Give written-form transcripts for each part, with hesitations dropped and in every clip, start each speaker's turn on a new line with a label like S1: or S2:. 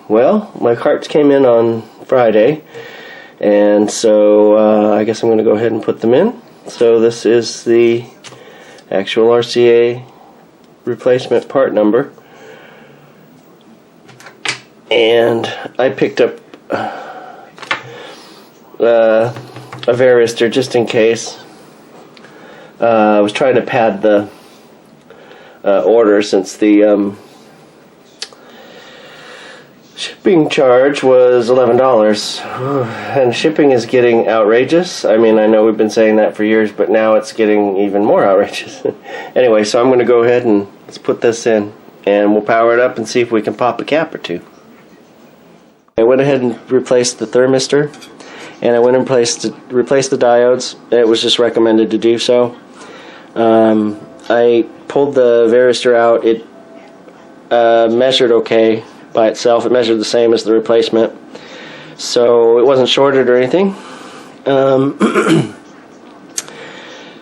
S1: Well, my carts came in on Friday, and so I guess I'm going to go ahead and put them in. So this is the actual RCA replacement part number. And I picked up a varistor just in case. I was trying to pad the order since the shipping charge was $11. And shipping is getting outrageous. I mean, I know we've been saying that for years, but now it's getting even more outrageous. Anyway, so I'm going to go ahead and let's put this in, and we'll power it up and see if we can pop a cap or two. I went ahead and replaced the thermistor, and I went and replaced the diodes. It was just recommended to do so. I pulled the varistor out. It measured okay by itself. It measured the same as the replacement, so it wasn't shorted or anything.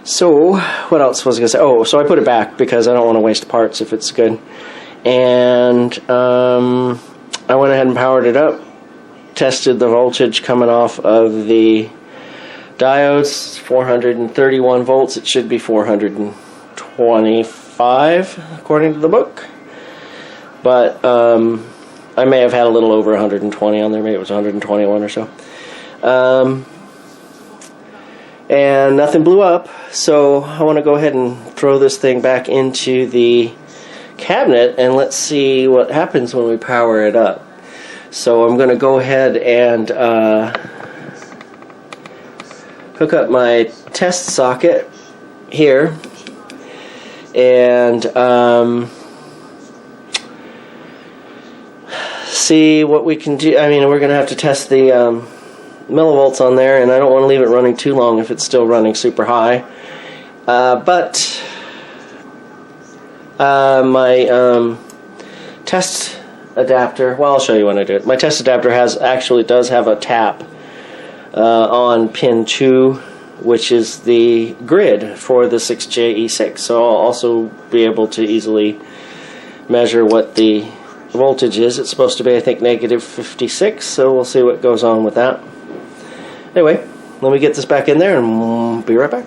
S1: So what else was I going to say? Oh, so I put it back because I don't want to waste parts if it's good. And I went ahead and powered it up, tested the voltage coming off of the diodes, 431 volts. It should be 425 according to the book, but I may have had a little over 120 on there. Maybe it was 121 or so. And nothing blew up, so I want to go ahead and throw this thing back into the cabinet and let's see what happens when we power it up. So I'm going to go ahead and hook up my test socket here, and see what we can do. I mean, we're going to have to test the millivolts on there, and I don't want to leave it running too long if it's still running super high. But my test adapter, well, I'll show you when I do it. My test adapter does have a tap on pin 2, which is the grid for the 6JE6. So I'll also be able to easily measure what the voltage is. It's supposed to be, I think, negative 56, so we'll see what goes on with that. Anyway, let me get this back in there and we'll be right back.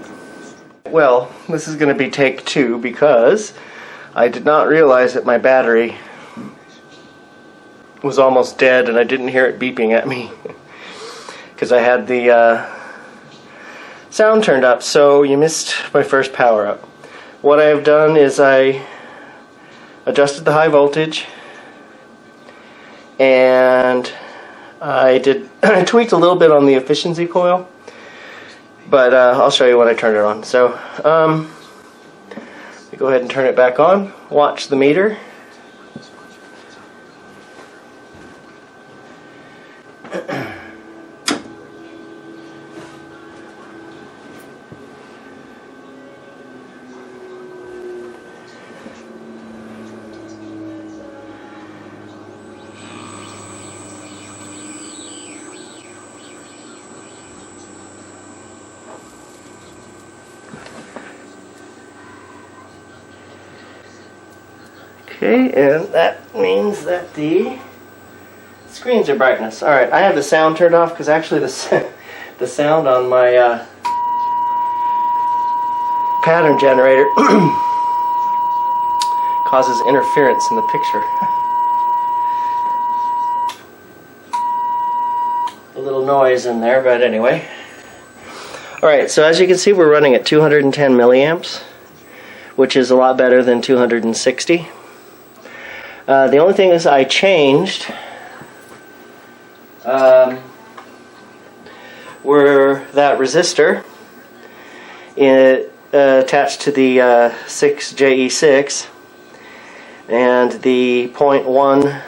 S1: Well, this is going to be take 2 because I did not realize that my battery was almost dead and I didn't hear it beeping at me because I had the sound turned up, so you missed my first power up. What I've done is I adjusted the high voltage, and I tweaked a little bit on the efficiency coil, but I'll show you when I turn it on. So let me go ahead and turn it back on. Watch the meter. Okay, and that means that the screens are brightness. Alright, I have the sound turned off because actually the sound on my pattern generator causes interference in the picture. A little noise in there, but anyway. Alright, so as you can see, we're running at 210 milliamps, which is a lot better than 260. The only thing is I changed were that resistor attached to the 6JE6 and the 0.1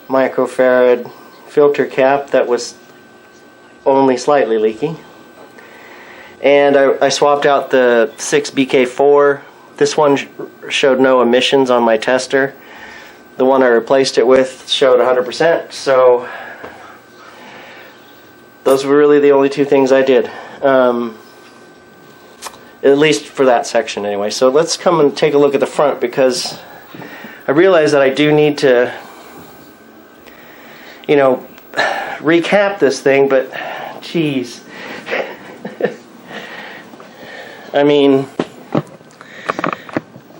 S1: microfarad filter cap that was only slightly leaky. And I swapped out the 6BK4. This one showed no emissions on my tester. The one I replaced it with showed 100%, so those were really the only two things I did. At least for that section anyway. So let's come and take a look at the front, because I realize that I do need to you know, recap this thing, but geez. I mean,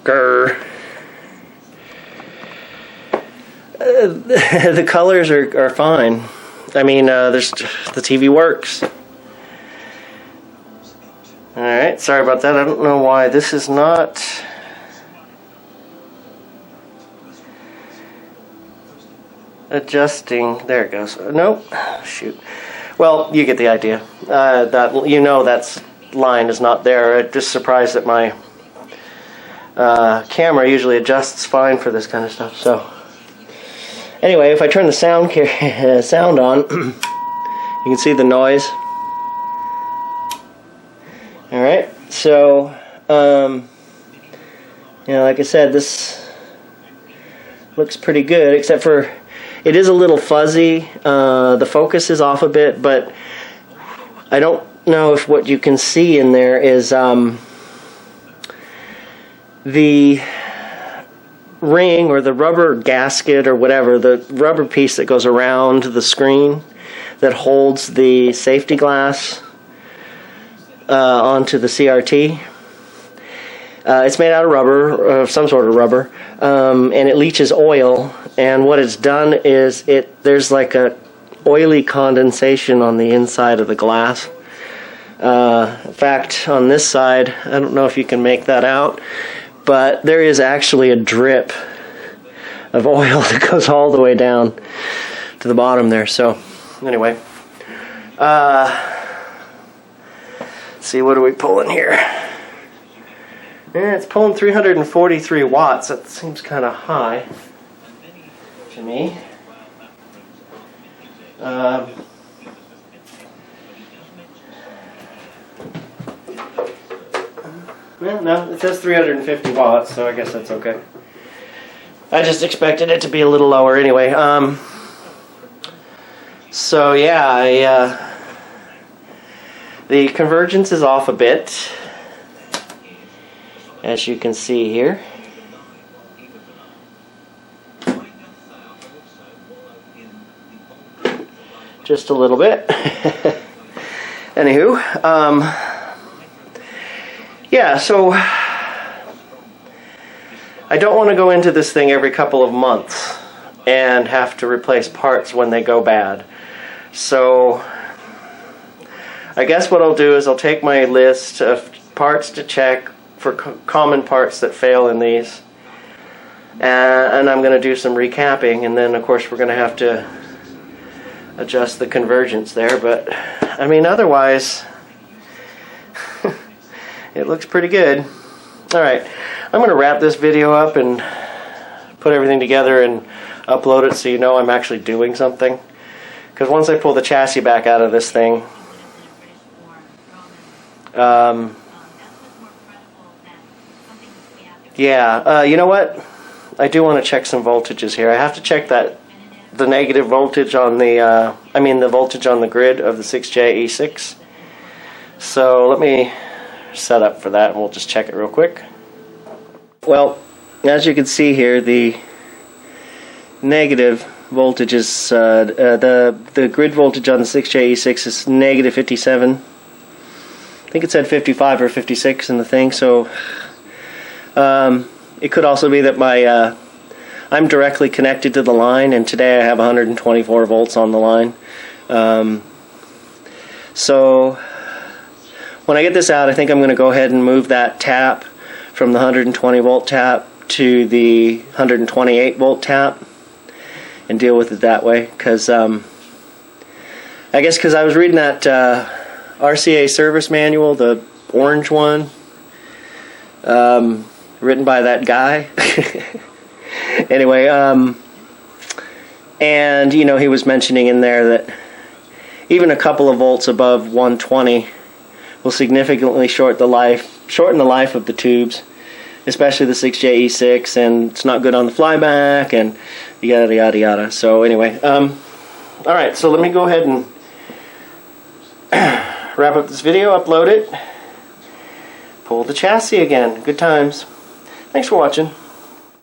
S1: grr. The colors are fine. I mean, the TV works. Alright, sorry about that. I don't know why this is not... adjusting. There it goes. Nope. Shoot. Well, you get the idea. That, you know, that line is not there. I'm just surprised that my camera usually adjusts fine for this kind of stuff. So anyway, if I turn the sound on, you can see the noise. All right. So you know, like I said, this looks pretty good, except for it is a little fuzzy. The focus is off a bit, but I don't know if what you can see in there is the ring or the rubber gasket or whatever, the rubber piece that goes around the screen that holds the safety glass onto the CRT. It's made out of rubber, some sort of rubber, and it leaches oil. And what it's done is there's like a oily condensation on the inside of the glass. In fact, on this side, I don't know if you can make that out, but there is actually a drip of oil that goes all the way down to the bottom there. So anyway, let's see, what are we pulling here? Yeah, it's pulling 343 watts. That seems kind of high to me. Well, no, it says 350 watts, so I guess that's okay. I just expected it to be a little lower anyway. So yeah, the convergence is off a bit, as you can see here. Just a little bit. Anywho, yeah, so I don't want to go into this thing every couple of months and have to replace parts when they go bad. So I guess what I'll do is I'll take my list of parts to check for common parts that fail in these, and I'm going to do some recapping, and then of course we're going to have to adjust the convergence there, but I mean otherwise it looks pretty good. Alright, I'm going to wrap this video up and put everything together and upload it so you know I'm actually doing something, because once I pull the chassis back out of this thing, you know what, I do want to check some voltages here. I have to check the negative voltage on the, the voltage on the grid of the 6J-E6. So let me set up for that and we'll just check it real quick. Well, as you can see here, the negative voltage is, the grid voltage on the 6J-E6 is negative 57. I think it said 55 or 56 in the thing, so it could also be that my I'm directly connected to the line, and today I have 124 volts on the line. So when I get this out, I think I'm going to go ahead and move that tap from the 120 volt tap to the 128 volt tap and deal with it that way, because I guess because I was reading that RCA service manual, the orange one, written by that guy. Anyway, and you know, he was mentioning in there that even a couple of volts above 120 will significantly shorten the life of the tubes, especially the 6J-E6, and it's not good on the flyback, and yada yada yada. So anyway, alright, so let me go ahead and wrap up this video, upload it, pull the chassis again. Good times. Thanks for watching.